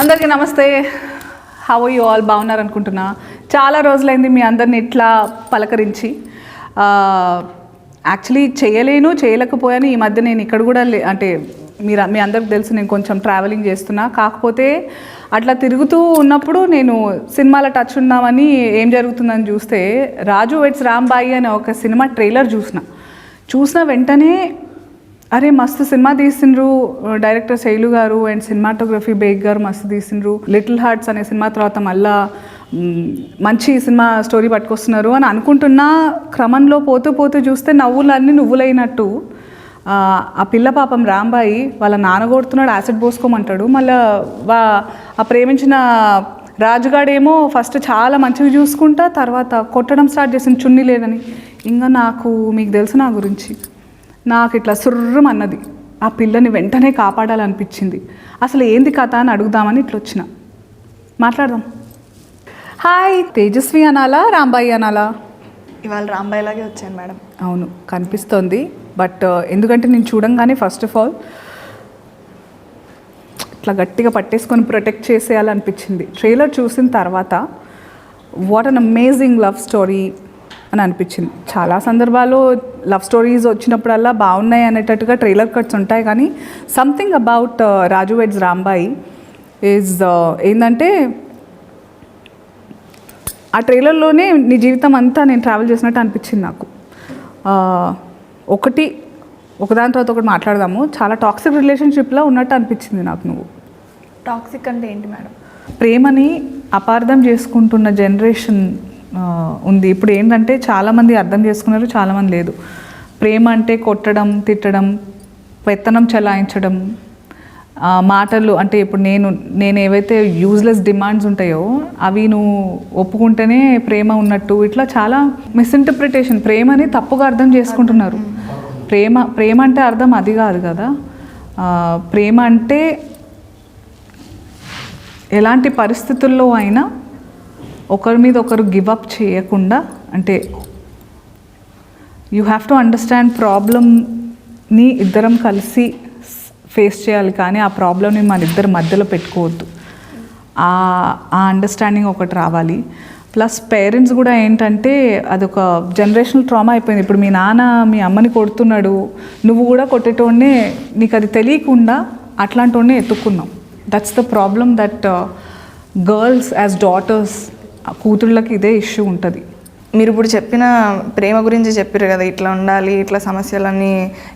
అందరికీ నమస్తే. How you all? బాగున్నారు అనుకుంటున్నా. చాలా రోజులైంది మీ అందరిని ఇట్లా పలకరించి. యాక్చువల్లీ చేయలేకపోయాను. ఈ మధ్య నేను ఇక్కడ కూడా అంటే మీ అందరికి తెలుసు, నేను కొంచెం ట్రావెలింగ్ చేస్తున్నా. కాకపోతే అట్లా తిరుగుతూ ఉన్నప్పుడు నేను సినిమాలో టచ్ ఉన్నామని ఏం జరుగుతుందని చూస్తే రాజు వెడ్స్ రాంబాయి అనే ఒక సినిమా ట్రైలర్ చూసిన వెంటనే అరే మస్తు సినిమా తీసిండ్రు డైరెక్టర్ శైలు గారు అండ్ సినిమాటోగ్రఫీ బేగ్ గారు మస్తు తీసిండ్రు. లిటిల్ హార్ట్స్ అనే సినిమా తర్వాత మళ్ళా మంచి సినిమా స్టోరీ పట్టుకొస్తున్నారు అని అనుకుంటున్న క్రమంలో పోతూ చూస్తే నవ్వులన్నీ నువ్వులైనట్టు ఆ పిల్ల పాపం రాంబాయి వాళ్ళ నాన్న కొడుతున్నాడు, యాసిడ్ పోసుకోమంటాడు. మళ్ళీ ఆ ప్రేమించిన రాజుగాడేమో ఫస్ట్ చాలా మంచిగా చూసుకుంటా తర్వాత కొట్టడం స్టార్ట్ చేసింది చున్నీ లేదని. ఇంకా మీకు తెలుసు నా గురించి, నాకు ఇట్లా సుర్రమన్నది. ఆ పిల్లని వెంటనే కాపాడాలనిపించింది. అసలు ఏంది కథ అని అడుగుదామని ఇట్లా వచ్చిన. మాట్లాడదాం. హాయ్, తేజస్వి అనాలా రాంబాయి అనాలా? ఇవాళ రాంబాయిలాగే వచ్చాను మేడం. అవును కనిపిస్తోంది. బట్ ఎందుకంటే నేను చూడంగానే ఫస్ట్ ఆఫ్ ఆల్ ఇట్లా గట్టిగా పట్టేసుకొని ప్రొటెక్ట్ చేసేయాలనిపించింది. ట్రైలర్ చూసిన తర్వాత what an amazing love story అని అనిపించింది. చాలా సందర్భాల్లో లవ్ స్టోరీస్ వచ్చినప్పుడల్లా బాగున్నాయి అనేటట్టుగా ట్రైలర్ కట్స్ ఉంటాయి, కానీ something about Raju weds Rambai is ఏంటంటే ఆ ట్రైలర్లోనే నీ జీవితం అంతా నేను ట్రావెల్ చేసినట్టు అనిపించింది నాకు. ఒకదాని తర్వాత ఒకటి మాట్లాడదాము. చాలా టాక్సిక్ రిలేషన్షిప్లో ఉన్నట్టు అనిపించింది నాకు. నువ్వు టాక్సిక్ అంటే ఏంటి మేడం? ప్రేమని అపార్థం చేసుకుంటున్న జనరేషన్ ఉంది ఇప్పుడు. ఏంటంటే చాలామంది అర్థం చేసుకున్నారు, చాలామంది లేదు. ప్రేమ అంటే కొట్టడం, తిట్టడం, పెత్తనం చలాయించడం, మాటలు. అంటే ఇప్పుడు నేను ఏవైతే యూజ్లెస్ డిమాండ్స్ ఉంటాయో అవి నువ్వు ఒప్పుకుంటేనే ప్రేమ ఉన్నట్టు, ఇట్లా చాలా మిస్ఇంటర్ప్రిటేషన్. ప్రేమని తప్పుగా అర్థం చేసుకుంటున్నారు. ప్రేమ అంటే అర్థం అది కాదు కదా. ప్రేమ అంటే ఎలాంటి పరిస్థితుల్లో అయినా ఒకరి మీద ఒకరు గివ్ అప్ చేయకుండా, అంటే యూ హ్యావ్ టు అండర్స్టాండ్ ప్రాబ్లమ్ని ఇద్దరం కలిసి ఫేస్ చేయాలి, కానీ ఆ ప్రాబ్లమ్ని మన ఇద్దరి మధ్యలో పెట్టుకోవద్దు. ఆ అండర్స్టాండింగ్ ఒకటి రావాలి. ప్లస్ పేరెంట్స్ కూడా ఏంటంటే అదొక జనరేషనల్ ట్రామా అయిపోయింది. ఇప్పుడు మీ నాన్న మీ అమ్మని కొడుతున్నాడు, నువ్వు కూడా కొట్టేటోడినే, నీకు అది తెలియకుండా అట్లాంటి ఎత్తుక్కున్నావు. That's the problem that girls as daughters, కూతుళ్ళకి ఇదే ఇష్యూ ఉంటుంది. మీరు ఇప్పుడు చెప్పిన ప్రేమ గురించి చెప్పారు కదా, ఇట్లా ఉండాలి, ఇట్లా సమస్యలన్నీ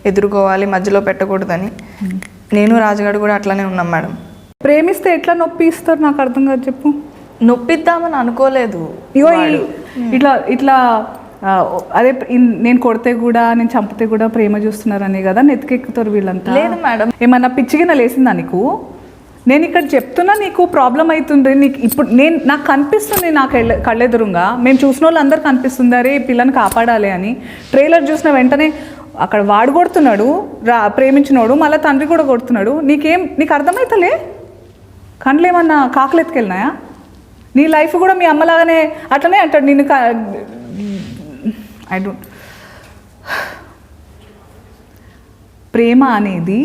ఎదుర్కోవాలి, మధ్యలో పెట్టకూడదని. నేను రాజుగాడు కూడా అట్లానే ఉన్నాం మేడం. ప్రేమిస్తే ఎట్లా నొప్పి ఇస్తారు నాకు అర్థం కాదు. చెప్పు. నొప్పిద్దామని అనుకోలేదు. ఇట్లా అదే నేను కొడితే కూడా నేను చంపితే కూడా ప్రేమ చూస్తున్నారని కదా నెత్తికెక్కుతారు వీళ్ళంతా. లేదు మేడం. ఏమన్నా పిచ్చిగిన లేసిందా నీకు? నేను ఇక్కడ చెప్తున్నా నీకు ప్రాబ్లం అవుతుంది. నీకు ఇప్పుడు నాకు కనిపిస్తుంది, నాకు కళ్ళెదురుగా మేము చూసిన వాళ్ళు అందరు కనిపిస్తుంది అరే పిల్లని కాపాడాలి అని. ట్రైలర్ చూసిన వెంటనే అక్కడ వాడు కొడుతున్నాడు, ప్రేమించినోడు, మళ్ళీ తండ్రి కూడా కొడుతున్నాడు. నీకు అర్థమవుతలే? కళ్ళు ఏమన్నా కాకులు ఎత్తుకెళ్ళినాయా? నీ లైఫ్ కూడా మీ అమ్మలాగానే అట్లనే అంటాడు నేను. I don't. ప్రేమ అనేది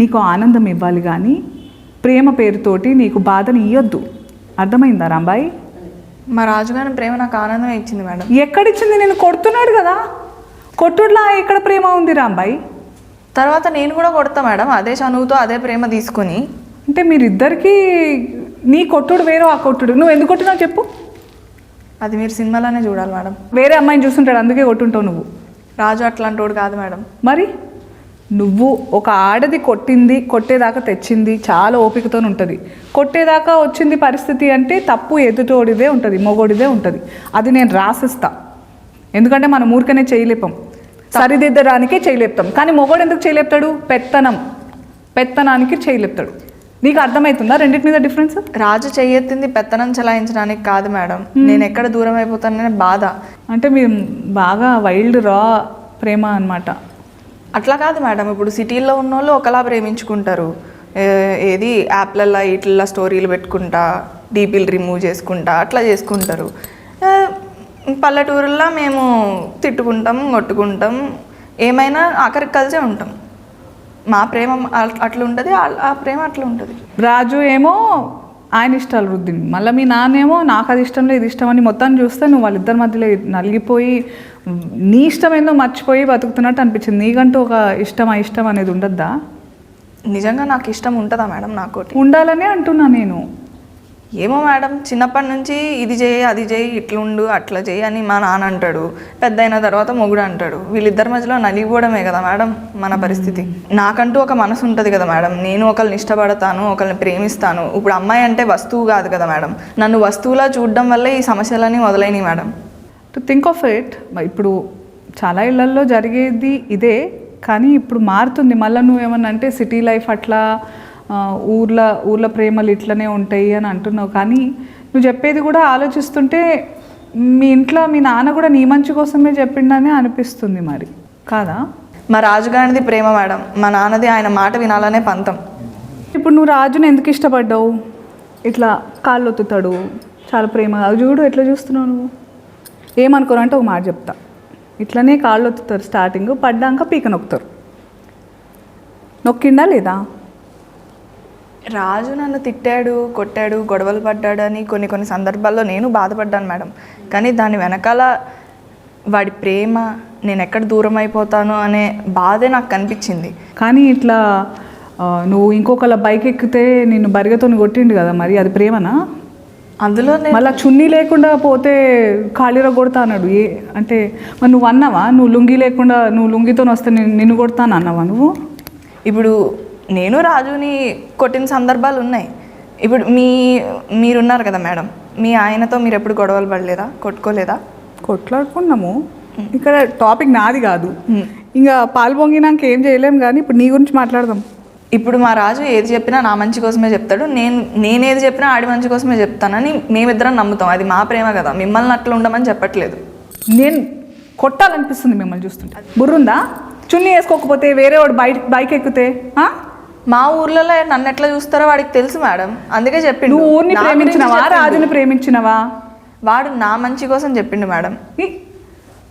నీకు ఆనందం ఇవ్వాలి, కానీ ప్రేమ పేరుతోటి నీకు బాధని ఇవ్వద్దు. అర్థమైందా రాంబాయి? మా రాజుగారి ప్రేమ నాకు ఆనందమే ఇచ్చింది మేడం. ఎక్కడిచ్చింది? నేను కొడుతున్నాడు కదా, కొట్టుడులా ఎక్కడ ప్రేమ ఉంది రాంబాయి? తర్వాత నేను కూడా కొడతా మేడం, అదే చనువుతో అదే ప్రేమ తీసుకొని. అంటే మీరిద్దరికీ నీ కొట్టుడు వేరు, ఆ కొట్టుడు. నువ్వు ఎందుకు కొట్టున్నావు చెప్పు? అది మీరు సినిమాలోనే చూడాలి మేడం. వేరే అమ్మాయిని చూస్తుంటాడు అందుకే కొట్టుంటావు నువ్వు. రాజు అట్లాంటి వాడు కాదు మేడం. మరి నువ్వు ఒక ఆడది కొట్టేదాకా తెచ్చింది చాలా ఓపికతో ఉంటుంది. కొట్టేదాకా వచ్చింది పరిస్థితి అంటే తప్పు ఎదుటోడిదే ఉంటుంది, మొగోడిదే ఉంటుంది. అది నేను రాసిస్తా. ఎందుకంటే మనం ఊరికనే చేయలేపాం, సరిదిద్దడానికే చేయలేపుతాం. కానీ మొగోడు ఎందుకు చేయలేపుతాడు? పెత్తనానికి చేయలేపుతాడు. నీకు అర్థమవుతుందా రెండింటి మీద డిఫరెన్స్? రాజు చెయ్యెత్తింది పెత్తనం చలాయించడానికి కాదు మేడం, నేను ఎక్కడ దూరం అయిపోతాననే బాధ. అంటే మీరు బాగా వైల్డ్ రా ప్రేమ అన్నమాట. అట్లా కాదు మేడం. ఇప్పుడు సిటీల్లో ఉన్న వాళ్ళు ఒకలా ప్రేమించుకుంటారు, ఏది యాప్లల్లో ఇట్లా స్టోరీలు పెట్టుకుంటా, డీపీలు రిమూవ్ చేసుకుంటా అట్లా చేసుకుంటారు. పల్లెటూరుల్లో మేము తిట్టుకుంటాం, కొట్టుకుంటాం, ఏమైనా ఆఖరికి కలిసే ఉంటాం. మా ప్రేమ అట్లా ఉంటుంది, ఆ ప్రేమ అట్లా ఉంటుంది. రాజు ఏమో ఆయన ఇష్టాలు రుద్దింది. మళ్ళీ మీ నాన్నేమో నాకు అది ఇష్టం లేదు, ఇది ఇష్టం అని మొత్తాన్ని చూస్తే నువ్వు వాళ్ళిద్దరి మధ్యలో నలిగిపోయి నీ ఇష్టం ఏందో మర్చిపోయి బతుకుతున్నట్టు అనిపించింది. నీకంటూ ఒక ఇష్టం ఇష్టం అనేది ఉండద్దా? నిజంగా నాకు ఇష్టం ఉంటుందా మేడం? నాకు ఉండాలనే అంటున్నా నేను. ఏమో మేడం, చిన్నప్పటి నుంచి ఇది చేయి అది చేయి ఇట్లుండు అట్లా చేయి అని మా నాన్న అంటాడు, పెద్ద అయిన తర్వాత మొగుడు అంటాడు. వీళ్ళిద్దరి మధ్యలో నలిగిపోవడమే కదా మేడం మన పరిస్థితి. నాకంటూ ఒక మనసు ఉంటుంది కదా మేడం, నేను ఒకరిని ఇష్టపడతాను, ఒకరిని ప్రేమిస్తాను. ఇప్పుడు అమ్మాయి అంటే వస్తువు కాదు కదా మేడం, నన్ను వస్తువులా చూడడం వల్లే ఈ సమస్యలన్నీ మొదలైనవి madam. To think of it, ఇప్పుడు చాలా ఇళ్లల్లో జరిగేది ఇదే, కానీ ఇప్పుడు మారుతుంది. మళ్ళీ నువ్వేమన్నా అంటే సిటీ లైఫ్ అట్లా ఊర్ల ప్రేమలు ఇట్లనే ఉంటాయి అని అంటున్నావు. కానీ నువ్వు చెప్పేది కూడా ఆలోచిస్తుంటే మీ ఇంట్లో మీ నాన్న కూడా నీ మంచి కోసమే చెప్పిండని అనిపిస్తుంది. మరి కాదా? మా రాజుగారిది ప్రేమ మేడం, మా నాన్నది ఆయన మాట వినాలనే పంతం. ఇప్పుడు నువ్వు రాజుని ఎందుకు ఇష్టపడ్డావు? ఇట్లా కాళ్ళు ఒత్తుతాడు, చాలా ప్రేమగా చూడు ఎట్లా చూస్తున్నావు నువ్వు. ఏమనుకోరు అంటే ఒక మాట చెప్తా, ఇట్లనే కాళ్ళు ఒత్తుతారు స్టార్టింగ్, పడ్డాక పీక నొక్కుతారు. నొక్కిండా లేదా? రాజు నన్ను తిట్టాడు, కొట్టాడు, గొడవలు పడ్డాడు అని కొన్ని సందర్భాల్లో నేను బాధపడ్డాను మేడం. కానీ దాని వెనకాల వాడి ప్రేమ, నేను ఎక్కడ దూరం అయిపోతాను అనే బాధే నాకు కనిపించింది. కానీ ఇట్లా నువ్వు ఇంకొకళ్ళ బైక్ ఎక్కితే నిన్ను బరిగతో కొట్టిండు కదా, మరి అది ప్రేమనా? అందులో మళ్ళీ చున్నీ లేకుండా పోతే ఖాళీలో కొడతా అన్నాడు. అంటే మరి నువ్వు అన్నావా, నువ్వు లుంగి లేకుండా నువ్వు లుంగితో వస్తే నిన్ను కొడతాను అన్నావా నువ్వు? ఇప్పుడు నేను రాజుని కొట్టిన సందర్భాలు ఉన్నాయి. ఇప్పుడు మీరున్నారు కదా మేడం, మీ ఆయనతో మీరు ఎప్పుడు గొడవలు పడలేదా, కొట్టుకోలేదా? కొట్లాడుకున్నాము. ఇక్కడ టాపిక్ నాది కాదు, ఇంకా పాలు పొంగినాక ఏం చేయలేము. కానీ ఇప్పుడు నీ గురించి మాట్లాడదాం. ఇప్పుడు మా రాజు ఏది చెప్పినా నా మంచి కోసమే చెప్తాడు, నేనేది చెప్పినా ఆడి మంచి కోసమే చెప్తానని మేమిద్దరం నమ్ముతాం. అది మా ప్రేమ కదా, మిమ్మల్ని అట్లా ఉండమని చెప్పట్లేదు. నేను కొట్టాలనిపిస్తుంది మిమ్మల్ని చూస్తుంటే. బుర్రుందా? చున్నీ వేసుకోకపోతే వేరే వాడు బైక్ ఎక్కితే మా ఊర్లలో నన్ను ఎట్లా చూస్తారో వాడికి తెలుసు మేడం, అందుకే చెప్పిండు. నువ్వు ఊరిని ప్రేమించినవా, రాజుని ప్రేమించినవా? వాడు నా మంచి కోసం చెప్పిండు మేడం.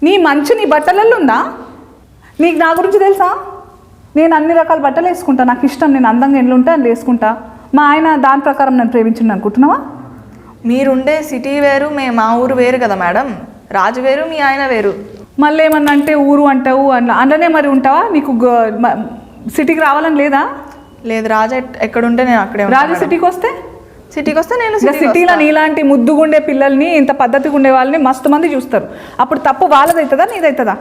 నీ మంచి నీ బట్టలలో ఉందా? నీకు నా గురించి తెలుసా? నేను అన్ని రకాల బట్టలు వేసుకుంటా, నాకు ఇష్టం, నేను అందంగా ఎండ్లు ఉంటే అని వేసుకుంటా. మా ఆయన దాని ప్రకారం నన్ను ప్రేమించిండు అనుకుంటున్నావా? మీరుండే సిటీ వేరు, మా ఊరు వేరు కదా మేడం. రాజు వేరు, మీ ఆయన వేరు. మళ్ళీ ఏమన్నా అంటే ఊరు అంటావు, అందులోనే మరి ఉంటావా? నీకు సిటీకి రావాలని లేదా? లేదు, రాజు ఎక్కడుంటే నేను అక్కడే. రాజు సిటీకి వస్తే నేను సిటీలో నీలాంటి ముద్దుగుండే పిల్లల్ని, ఇంత పద్ధతిగా ఉండే వాళ్ళని మస్తు మంది చూస్తారు. అప్పుడు తప్పు వాళ్ళదవుతుందా నీదవుతుందా?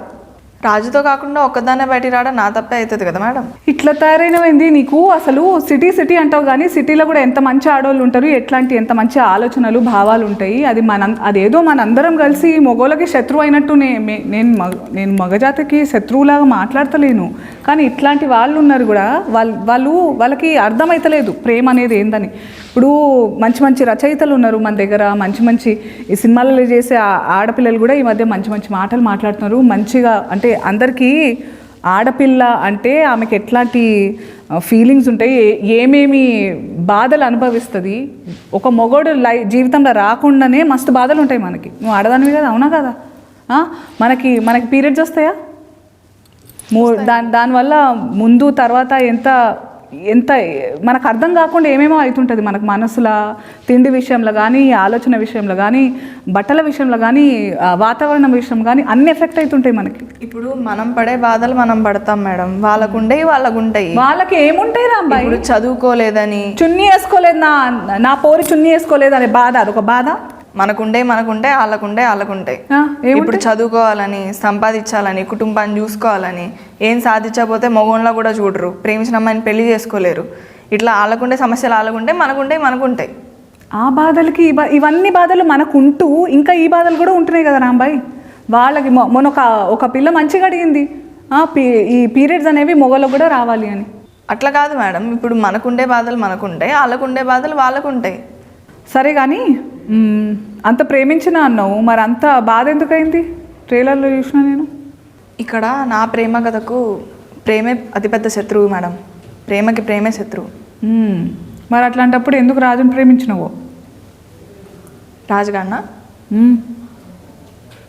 రాజుతో కాకుండా ఒక్కదాన్నే బయట రావడం నా తప్పే అవుతుంది కదా మేడం. ఇట్లా తయారైనవింది నీకు. అసలు సిటీ అంటావు, కానీ సిటీలో కూడా ఎంత మంచి ఆడవాళ్ళు ఉంటారు, ఎంత మంచి ఆలోచనలు భావాలు ఉంటాయి. అదేదో మనందరం కలిసి మగోళ్ళకి శత్రువు అయినట్టు నేను మగజాతికి శత్రువులాగా మాట్లాడతలేను. కానీ ఇట్లాంటి వాళ్ళు ఉన్నారు కూడా, వాళ్ళకి అర్థమవుతలేదు ప్రేమ అనేది ఏందని. ఇప్పుడు మంచి రచయితలు ఉన్నారు మన దగ్గర, మంచి ఈ సినిమాలలో చేసే ఆడపిల్లలు కూడా ఈ మధ్య మంచి మాటలు మాట్లాడుతున్నారు. మంచిగా అంటే అందరికీ ఆడపిల్ల అంటే ఆమెకి ఎట్లాంటి ఫీలింగ్స్ ఉంటాయి, ఏమేమి బాధలు అనుభవిస్తుంది, ఒక మొగోడు జీవితంలో రాకుండానే మస్తు బాధలు ఉంటాయి మనకి. నువ్వు ఆడదానివి కదా, అవునా కదా? మనకి పీరియడ్స్ వస్తాయా? దానివల్ల ముందు తర్వాత ఎంత మనకు అర్థం కాకుండా ఏమేమో అవుతుంటుంది మనకు మనసులో. తిండి విషయంలో కానీ, ఆలోచన విషయంలో కానీ, బట్టల విషయంలో కానీ, వాతావరణం విషయం కానీ అన్ని ఎఫెక్ట్ అవుతుంటాయి మనకి. ఇప్పుడు మనం పడే బాధలు మనం పడతాం మేడం, వాళ్ళకుంటాయి. వాళ్ళకి ఏముంటాయి రా అబ్బాయి? ఇప్పుడు చదువుకోలేదని, చున్నీ వేసుకోలేదు, నా పోరి చున్నీ వేసుకోలేదు అనే బాధ, అదొక బాధ. మనకుండే వాళ్ళకుంటాయి. ఇప్పుడు చదువుకోవాలని, సంపాదించాలని, కుటుంబాన్ని చూసుకోవాలని, ఏం సాధించకపోతే మగోన్లా కూడా చూడరు, ప్రేమించిన అమ్మాయిని పెళ్లి చేసుకోలేరు. ఇట్లా వాళ్ళకుండే సమస్యలు మనకుంటాయి. ఆ బాధలకి ఇవన్నీ బాధలు మనకుంటూ ఇంకా ఈ బాధలు కూడా ఉంటున్నాయి కదా రాంబాయ్. వాళ్ళకి మొన్న ఒక పిల్ల మంచిగా అడిగింది, ఈ పీరియడ్స్ అనేవి మొగలకు కూడా రావాలి అని. అట్లా కాదు మేడం, ఇప్పుడు మనకుండే బాధలు మనకుంటాయి, వాళ్ళకుండే బాధలు వాళ్ళకుంటాయి. సరే కానీ అంత ప్రేమించిన అన్నావు, మరి అంత బాధ ఎందుకైంది? ట్రైలర్లో చూసినా నేను. ఇక్కడ నా ప్రేమ కథకు ప్రేమే అతిపెద్ద శత్రువు మేడం, ప్రేమే శత్రువు. మరి అట్లాంటప్పుడు ఎందుకు రాజుని ప్రేమించినవో? రాజుగాన్న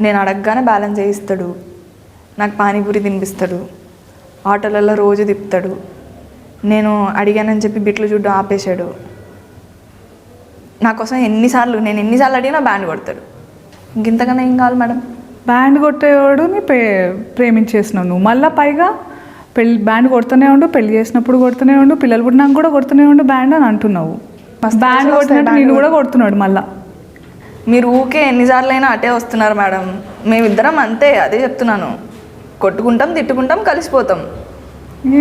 నేను అడగగానే బ్యాలెన్స్ చేయిస్తాడు, నాకు పానీపూరి తినిపిస్తాడు, ఆటోలలో రోజు తిప్పుతాడు, నేను అడిగానని చెప్పి బిట్లు చూడ్డం ఆపేశాడు. నా కోసం నేను ఎన్నిసార్లు అడిగినా బ్యాండ్ కొడతాడు. ఇంకెంతకన్నా ఏం కావాలి మేడం? బ్యాండ్ కొట్టేవాడుని ప్రేమించేసినావు నువ్వు, మళ్ళీ పైగా బ్యాండ్ కొడుతూనే ఉండు, పెళ్లి చేసినప్పుడు కొడుతూనే ఉండు, పిల్లలు పుట్టినాక కూడా కొడుతూనే ఉండు బ్యాండ్ అని అంటున్నావు. బ్యాండ్ కొట్టినట్టు నేను కూడా కొడుతున్నాడు మళ్ళీ. మీరు ఊకే ఎన్నిసార్లు అయినా అటే వస్తున్నారు మేడం. మేమిద్దరం అంతే, అదే చెప్తున్నాను. కొట్టుకుంటాం, తిట్టుకుంటాం, కలిసిపోతాం.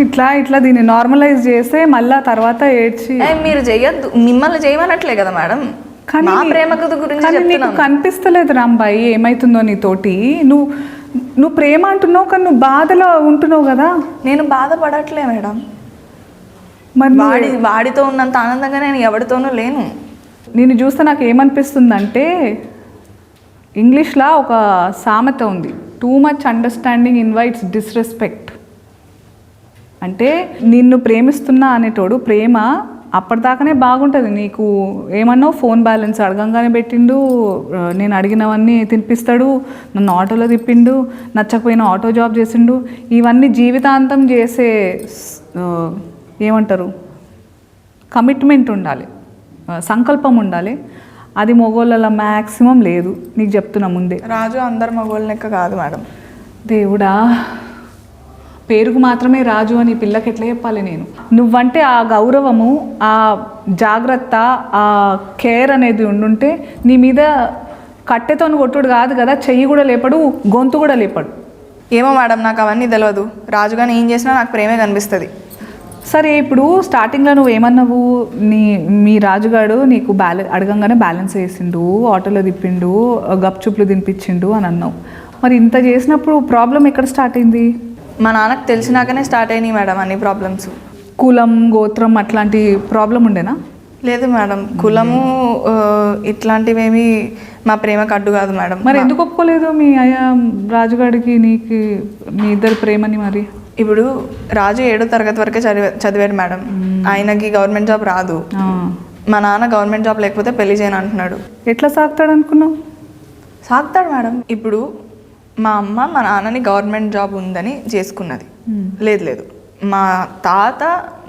ఇట్లా దీన్ని నార్మలైజ్ చేస్తే మళ్ళీ తర్వాత ఏడ్చి మీరు చెయ్యొద్దు, మిమ్మల్ని చేయమనట్లే కదా మేడం. కానీ ప్రేమ గురించి నీకు కనిపిస్తలేదు రాంబాయి ఏమైతుందో నీతోటి. నువ్వు ప్రేమ అంటున్నావు కానీ నువ్వు బాధలో ఉంటున్నావు కదా. నేను బాధపడట్లే మేడం. మరి వాడితో ఉన్నంత ఆనందంగా నేను ఎవరితోనూ లేను. నేను చూస్తే నాకు ఏమనిపిస్తుందంటే, ఇంగ్లీష్లో ఒక సామెత ఉంది, too much understanding invites disrespect. అంటే నిన్ను ప్రేమిస్తున్నా అనేటోడు ప్రేమ అప్పటిదాకానే బాగుంటుంది. నీకు ఏమన్నావు, ఫోన్ బ్యాలెన్స్ అడగంగానే పెట్టిండు, నేను అడిగినవన్నీ తినిపిస్తాడు, నన్ను ఆటోలో తిప్పిండు, నచ్చకపోయినా ఆటో జాబ్ చేసిండు. ఇవన్నీ జీవితాంతం చేసే ఏమంటారు, కమిట్మెంట్ ఉండాలి, సంకల్పం ఉండాలి. అది మగోళ్ళ మ్యాక్సిమం లేదు. నీకు చెప్తున్నా ముందే. రాజు అందరు మగోళ్ళ లెక్క కాదు మేడం. దేవుడా, పేరుకు మాత్రమే రాజు అని పిల్లకి ఎట్లా చెప్పాలి నేను? నువ్వంటే ఆ గౌరవము, ఆ జాగ్రత్త, ఆ కేర్ అనేది ఉండుంటే నీ మీద కట్టెతో కొట్టుడు కాదు కదా, చెయ్యి కూడా లేపడు, గొంతు కూడా లేపడు. ఏమో మేడం, నాకు అవన్నీ తెలియదు. రాజుగాని ఏం చేసినా నాకు ప్రేమే కనిపిస్తుంది. సరే, ఇప్పుడు స్టార్టింగ్లో నువ్వు ఏమన్నావు, మీ రాజుగాడు నీకు అడగంగానే బ్యాలెన్స్ వేసిండు, ఆటోలో తిప్పిండు, గప్చుప్లు తినిపించిండు అని అన్నావు. మరి ఇంత చేసినప్పుడు ప్రాబ్లం ఎక్కడ స్టార్ట్ అయింది? మా నాన్నకు తెలిసినాకనే స్టార్ట్ అయినాయి మేడం అన్ని ప్రాబ్లమ్స్. కులం, గోత్రం అట్లాంటి ప్రాబ్లం ఉండేనా? లేదు మేడం, కులము ఇట్లాంటివేమి మా ప్రేమకు అడ్డు కాదు మేడం. మరి ఎందుకు ఒప్పుకోలేదు మీ రాజుగాడికి నీకు మీ ఇద్దరు ప్రేమని? మరి ఇప్పుడు రాజు 7వ తరగతి వరకే చదివాడు మేడం. ఆయనకి గవర్నమెంట్ జాబ్ రాదు. మా నాన్న గవర్నమెంట్ జాబ్ లేకపోతే పెళ్లి చేయను అంటున్నాడు. ఎట్లా సాగుతాడు అనుకున్నావు? సాగుతాడు మేడం. ఇప్పుడు మా అమ్మ మా నాన్నని గవర్నమెంట్ జాబ్ ఉందని చేసుకున్నది. లేదు, మా తాత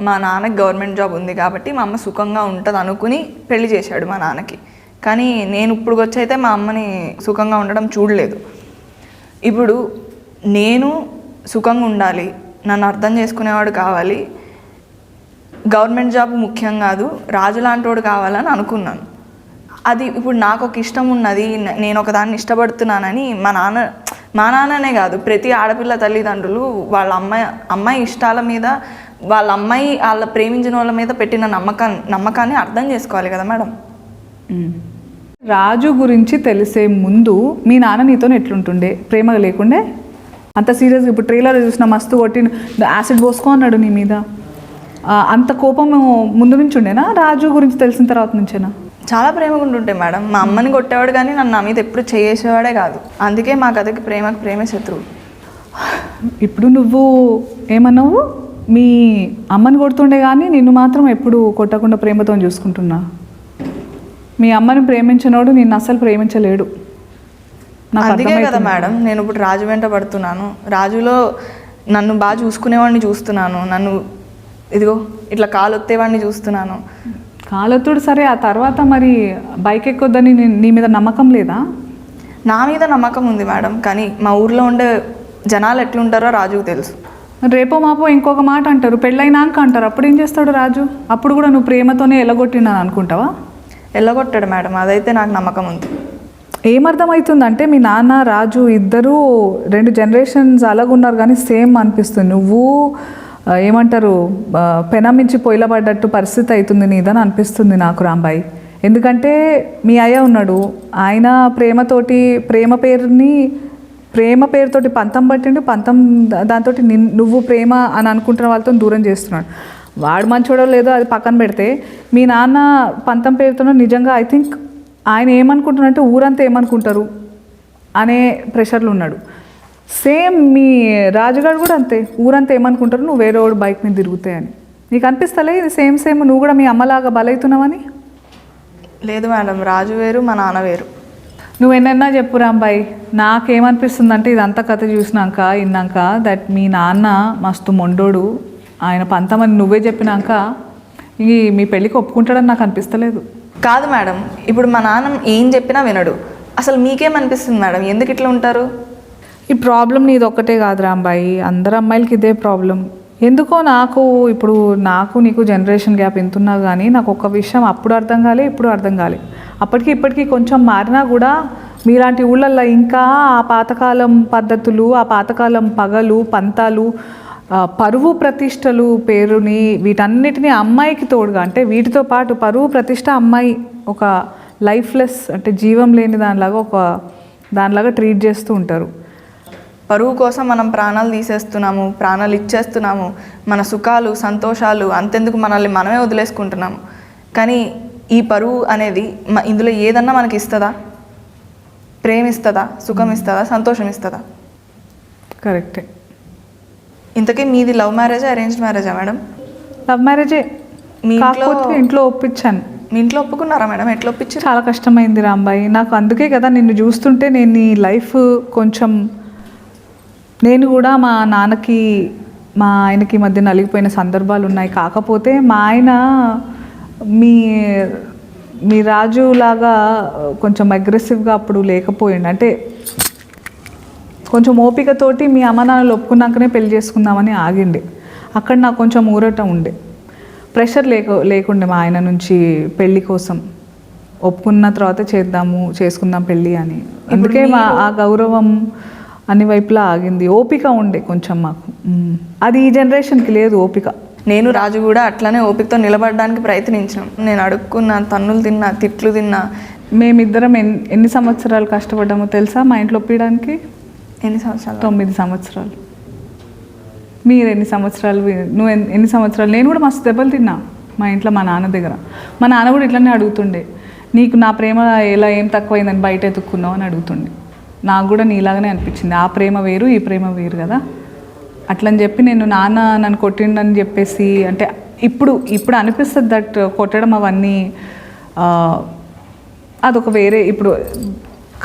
మా నాన్నకి గవర్నమెంట్ జాబ్ ఉంది కాబట్టి మా అమ్మ సుఖంగా ఉంటుంది అనుకుని పెళ్లి చేశాడు మా నాన్నకి. కానీ నేను ఇప్పుడు వచ్చైతే మా అమ్మని సుఖంగా ఉండడం చూడలేదు. ఇప్పుడు నేను సుఖంగా ఉండాలి, నన్ను అర్థం చేసుకునేవాడు కావాలి, గవర్నమెంట్ జాబ్ ముఖ్యం కాదు, రాజు లాంటి వాడు కావాలని అనుకున్నాను. అది ఇప్పుడు నాకు ఒక ఇష్టం ఉన్నది, నేను ఒక దాన్ని ఇష్టపడుతున్నానని మా నాన్ననే కాదు, ప్రతి ఆడపిల్ల తల్లిదండ్రులు వాళ్ళ అమ్మాయి ఇష్టాల మీద, వాళ్ళ అమ్మాయి వాళ్ళ ప్రేమించిన వాళ్ళ మీద పెట్టిన నమ్మకాన్ని అర్థం చేసుకోవాలి కదా మేడం. రాజు గురించి తెలిసే ముందు మీ నాన్న నీతో ఎట్లుంటుండే? ప్రేమ లేకుండే? అంత సీరియస్గా ఇప్పుడు ట్రైలర్ చూసిన మస్తు కొట్టి యాసిడ్ పోసుకో అన్నాడు నీ మీద, అంత కోపం ముందు నుంచి ఉండేనా? రాజు గురించి తెలిసిన తర్వాత నుంచేనా? చాలా ప్రేమగా ఉంటుంటే మేడం. మా అమ్మని కొట్టేవాడు కానీ నన్ను నా మీద ఎప్పుడు చేసేవాడే కాదు. అందుకే మా కథకి ప్రేమే శత్రువు. ఇప్పుడు నువ్వు ఏమన్నావు, మీ అమ్మని కొడుతుండే కానీ నిన్ను మాత్రం ఎప్పుడు కొట్టకుండా ప్రేమతో చూసుకుంటున్నా. మీ అమ్మని ప్రేమించినోడు నిన్ను అస్సలు ప్రేమించలేడు. అందుకే కదా మేడం నేను ఇప్పుడు రాజు వెంట పడుతున్నాను. రాజులో నన్ను బాగా చూసుకునేవాడిని చూస్తున్నాను, నన్ను ఇదిగో ఇట్లా కాలొత్తేవాడిని చూస్తున్నాను. కాలొత్తుడు సరే, ఆ తర్వాత మరి బైక్ ఎక్కొద్దని నీ మీద నమ్మకం లేదా? నా మీద నమ్మకం ఉంది మేడం, కానీ మా ఊర్లో ఉండే జనాలు ఎట్లుంటారో రాజుకు తెలుసు. రేపో మాపో ఇంకొక మాట అంటారు, పెళ్ళైనాక అంటారు. అప్పుడు ఏం చేస్తాడు రాజు? అప్పుడు కూడా నువ్వు ప్రేమతోనే ఎల్లగొట్టినాను అనుకుంటావా? ఎల్లగొట్టాడు మేడం, అదైతే నాకు నమ్మకం ఉంది. ఏమర్థమవుతుందంటే మీ నాన్న రాజు ఇద్దరు 2 జనరేషన్స్ అలాగున్నారు కానీ సేమ్ అనిపిస్తుంది. నువ్వు ఏమంటారు, పెనమించి పొయ్యిల పడ్డట్టు పరిస్థితి అవుతుంది నీదని అనిపిస్తుంది నాకు రాంబాయి. ఎందుకంటే మీ అయ్య ఉన్నాడు, ఆయన ప్రేమతోటి ప్రేమ పేరుతోటి పంతం పట్టిండు, దాంతో నువ్వు ప్రేమ అని అనుకుంటున్న వాళ్ళతో దూరం చేస్తున్నాడు. వాడు మంచోడో లేదో అది పక్కన పెడితే, మీ నాన్న పంతం పేరుతో నిజంగా ఐ థింక్ ఆయన ఏమనుకుంటున్నారంటే ఊరంతా ఏమనుకుంటారు అనే ప్రెషర్లు ఉన్నాడు. సేమ్ మీ రాజుగారు కూడా అంతే, ఊరంతా ఏమనుకుంటారు నువ్వు వేరే వాడు బైక్ మీద తిరుగుతాయని. నీకు అనిపిస్తలే ఇది సేమ్ నువ్వు కూడా మీ అమ్మలాగా బలవుతున్నావని? లేదు మేడం, రాజు వేరు మా నాన్న వేరు. నువ్వు ఎన్నైనా చెప్పు రాంబాయి, నాకేమనిపిస్తుందంటే ఇదంతా కథ చూసినాక విన్నాక దట్ మీ నాన్న మస్తు మొండోడు, ఆయన పంతమని నువ్వే చెప్పినాక మీ పెళ్ళికి ఒప్పుకుంటాడని నాకు అనిపిస్తలేదు. కాదు మేడం, ఇప్పుడు మా నాన్న ఏం చెప్పినా వినడు. అసలు మీకేమనిపిస్తుంది మేడం, ఎందుకు ఇట్లా ఉంటారు? ఈ ప్రాబ్లం నీది ఒక్కటే కాదు రాంబాయి, అందరు అమ్మాయిలకి ఇదే ప్రాబ్లం. ఎందుకో నాకు నీకు జనరేషన్ గ్యాప్ ఎంతున్నా కానీ నాకు ఒక విషయం అప్పుడు అర్థం కాలే, ఇప్పుడు అర్థం కాలే. అప్పటికి ఇప్పటికీ కొంచెం మారినా కూడా మీలాంటి ఊళ్ళల్లో ఇంకా ఆ పాతకాలం పద్ధతులు, ఆ పాతకాలం పగలు పంతాలు, పరువు ప్రతిష్టలు పేరుని వీటన్నిటిని అమ్మాయికి తోడుగా, అంటే వీటితో పాటు పరువు ప్రతిష్ట అమ్మాయి ఒక లైఫ్లెస్, అంటే జీవం లేని దానిలాగా ట్రీట్ చేస్తూ ఉంటారు. పరువు కోసం మనం ప్రాణాలు తీసేస్తున్నాము, ప్రాణాలు ఇచ్చేస్తున్నాము, మన సుఖాలు సంతోషాలు అంతెందుకు మనల్ని మనమే వదిలేసుకుంటున్నాము. కానీ ఈ పరువు అనేది ఇందులో ఏదన్నా మనకి ఇస్తుందా? ప్రేమ ఇస్తుందా? సుఖం ఇస్తుందా? సంతోషం ఇస్తుందా? కరెక్టే. ఇంతకీ మీది లవ్ మ్యారేజా అరేంజ్డ్ మ్యారేజా మేడం? లవ్ మ్యారేజే. మీ ఇంట్లో ఒప్పించాను. మీ ఇంట్లో ఒప్పుకున్నారా మేడం? ఎట్లా ఒప్పించారు? చాలా కష్టమైంది రాంబాయి నాకు. అందుకే కదా నిన్ను చూస్తుంటే నేను ఈ లైఫ్ కొంచెం, నేను కూడా మా ఆయనకి మధ్య నలిగిపోయిన సందర్భాలు ఉన్నాయి. కాకపోతే మా ఆయన మీ రాజులాగా కొంచెం అగ్రెసివ్గా అప్పుడు లేకపోయిండు. అంటే కొంచెం ఓపికతోటి మీ అమ్మ నాన్నలు ఒప్పుకున్నాకనే పెళ్లి చేసుకుందామని ఆగిండే. అక్కడ నాకు కొంచెం ఊరట ఉండే, ప్రెషర్ లేకుండే మా ఆయన నుంచి పెళ్లి కోసం. ఒప్పుకున్న తర్వాత చేసుకుందాం పెళ్ళి అని. అందుకే ఆ గౌరవం అన్ని వైపులా ఆగింది. ఓపిక ఉండే కొంచెం మాకు. అది ఈ జనరేషన్కి లేదు ఓపిక. నేను రాజు కూడా అట్లనే ఓపికతో నిలబడడానికి ప్రయత్నించినాం. నేను అడుక్కున్నా, తన్నులు తిన్నా, తిట్లు తిన్నా. మేమిద్దరం ఎన్ని సంవత్సరాలు కష్టపడ్డామో తెలుసా మా ఇంట్లో ఒప్పించడానికి? ఎన్ని సంవత్సరాలు? 9 సంవత్సరాలు. మీరు ఎన్ని సంవత్సరాలు? నువ్వు ఎన్ని సంవత్సరాలు? నేను కూడా మస్తు దెబ్బలు తిన్నా మా ఇంట్లో మా నాన్న దగ్గర. మా నాన్న కూడా ఇట్లనే అడుగుతుండే, నీకు నా ప్రేమ ఏం తక్కువైందని బయట ఎత్తుక్కున్నావు అని అడుగుతుండే. నాకు కూడా నీలాగానే అనిపించింది. ఆ ప్రేమ వేరు, ఈ ప్రేమ వేరు కదా. అట్లని చెప్పి నాన్న నన్ను కొట్టిండని చెప్పేసి, అంటే ఇప్పుడు అనిపిస్తుంది దట్ కొట్టడం అవన్నీ అదొక వేరే, ఇప్పుడు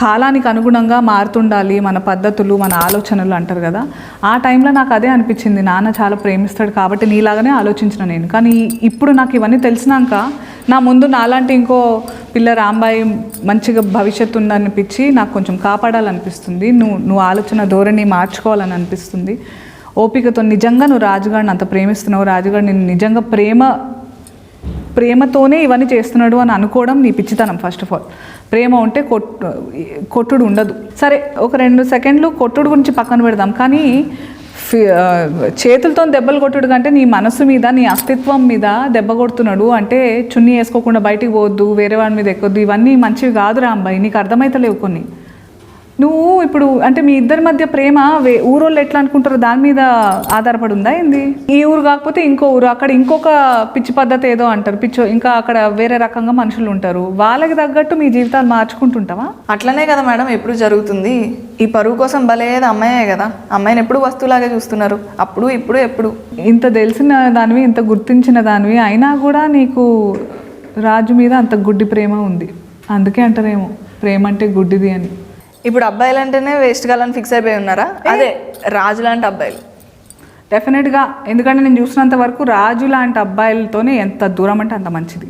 కాలానికి అనుగుణంగా మారుతుండాలి మన పద్ధతులు, మన ఆలోచనలు అంటారు కదా. ఆ టైంలో నాకు అదే అనిపించింది, నాన్న చాలా ప్రేమిస్తాడు కాబట్టి నీలాగానే ఆలోచించిన నేను. కానీ ఇప్పుడు నాకు ఇవన్నీ తెలిసినాక నా ముందు నాలాంటి ఇంకో పిల్ల రాంబాయి మంచిగా భవిష్యత్తు ఉందనిపించి నాకు కొంచెం కాపాడాలనిపిస్తుంది. నువ్వు ఆలోచన ధోరణి మార్చుకోవాలని అనిపిస్తుంది. ఓపికతో నిజంగా నువ్వు రాజుగాడిని అంత ప్రేమిస్తున్నావు, రాజుగాడు నేను నిజంగా ప్రేమతోనే ఇవన్నీ చేస్తున్నాడు అని అనుకోవడం నీ పిచ్చితనం. ఫస్ట్ ఆఫ్ ఆల్ ప్రేమ ఉంటే కొట్టుడు ఉండదు. సరే, ఒక 2 సెకండ్లు కొట్టుడు గురించి పక్కన పెడదాం. కానీ చేతులతో దెబ్బలు కొట్టుడు కంటే నీ మనసు మీద, నీ అస్తిత్వం మీద దెబ్బ కొడుతున్నాడు. అంటే చున్నీ వేసుకోకుండా బయటికి పోవద్దు, వేరే వాడి మీద ఎక్కొద్దు, ఇవన్నీ మంచివి కాదు రాంబాయి. నీకు అర్థమైతలేవు కొన్ని. నువ్వు ఇప్పుడు అంటే మీ ఇద్దరి మధ్య ప్రేమ ఊరోళ్ళు ఎట్లా అనుకుంటారో దాని మీద ఆధారపడి ఉందా ఏంది? ఈ ఊరు కాకపోతే ఇంకో ఊరు, అక్కడ ఇంకొక పిచ్చి పద్ధతి ఏదో అంటారు, ఇంకా అక్కడ వేరే రకంగా మనుషులు ఉంటారు. వాళ్ళకి తగ్గట్టు మీ జీవితాలు మార్చుకుంటుంటావా? అట్లనే కదా మేడం ఎప్పుడు జరుగుతుంది. ఈ పరువు కోసం బలేది అమ్మాయే కదా. అమ్మాయిని ఎప్పుడు వస్తువులాగే చూస్తున్నారు, అప్పుడు ఇప్పుడు ఎప్పుడు. ఇంత తెలిసిన దానివి, ఇంత గుర్తించిన దానివి అయినా కూడా నీకు రాజు మీద అంత గుడ్డి ప్రేమ ఉంది. అందుకే అంటారేమో ప్రేమ అంటే గుడ్డిది అని. ఇప్పుడు అబ్బాయిలు అంటేనే వేస్ట్ కాలని ఫిక్స్ అయిపోయి ఉన్నారా? అదే రాజు లాంటి అబ్బాయిలు డెఫినెట్గా. ఎందుకంటే నేను చూసినంత వరకు రాజు లాంటి అబ్బాయిలతోనే ఎంత దూరం అంటే అంత మంచిది.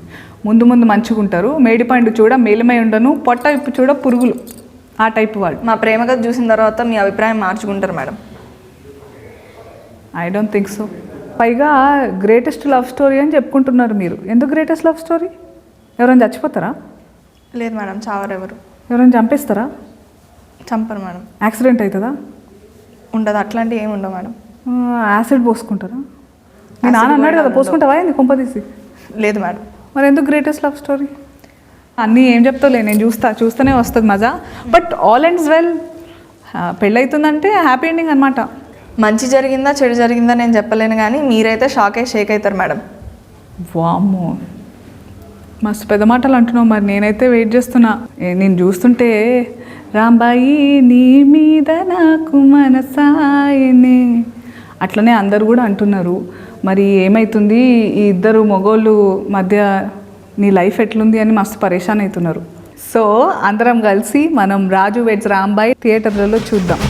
ముందు మంచిగా ఉంటారు. మేడిపండు చూడ మేలిమై ఉండను, పొట్ట ఇప్పు చూడ పురుగులు, ఆ టైప్ వాళ్ళు. మా ప్రేమ కథ చూసిన తర్వాత మీ అభిప్రాయం మార్చుకుంటారు madam? I don't think so. పైగా గ్రేటెస్ట్ లవ్ స్టోరీ అని చెప్పుకుంటున్నారు మీరు. ఎందుకు గ్రేటెస్ట్ లవ్ స్టోరీ? ఎవరైనా చచ్చిపోతారా? లేదు మేడం, చావరు. ఎవరైనా చంపేస్తారా? చంపరు మేడం. యాక్సిడెంట్ అవుతుందా? ఉండదు, అట్లాంటివి ఏమి ఉండవు మేడం. యాసిడ్ పోసుకుంటారా? మీ నాన్న అన్నాడు కదా, పోసుకుంటావా ఏంది కొంపదీసి? లేదు మేడం. మరి ఎందుకు గ్రేటెస్ట్ లవ్ స్టోరీ? అన్నీ ఏం చెప్తావులే, నేను చూస్తూనే వస్తుంది మజా. But all ends well. పెళ్ళవుతుందంటే హ్యాపీ ఎండింగ్ అనమాట. మంచి జరిగిందా చెడు జరిగిందా నేను చెప్పలేను, కానీ మీరైతే షేక్ అవుతారు మేడం. వామ్మో, మస్తు పెద్ద మాటలు అంటున్నావు. మరి నేనైతే వెయిట్ చేస్తున్నా. నేను చూస్తుంటే రాంబాయి నీ మీద నాకు మనసాయనే అట్లనే అందరు కూడా అంటున్నారు. మరి ఏమవుతుంది ఈ ఇద్దరు మగోళ్ళు మధ్య, నీ లైఫ్ ఎట్లుంది అని మస్తు పరేషాన్ అవుతున్నారు. సో అందరం కలిసి మనం రాజు వెడ్స్ రాంబాయి థియేటర్లలో చూద్దాం.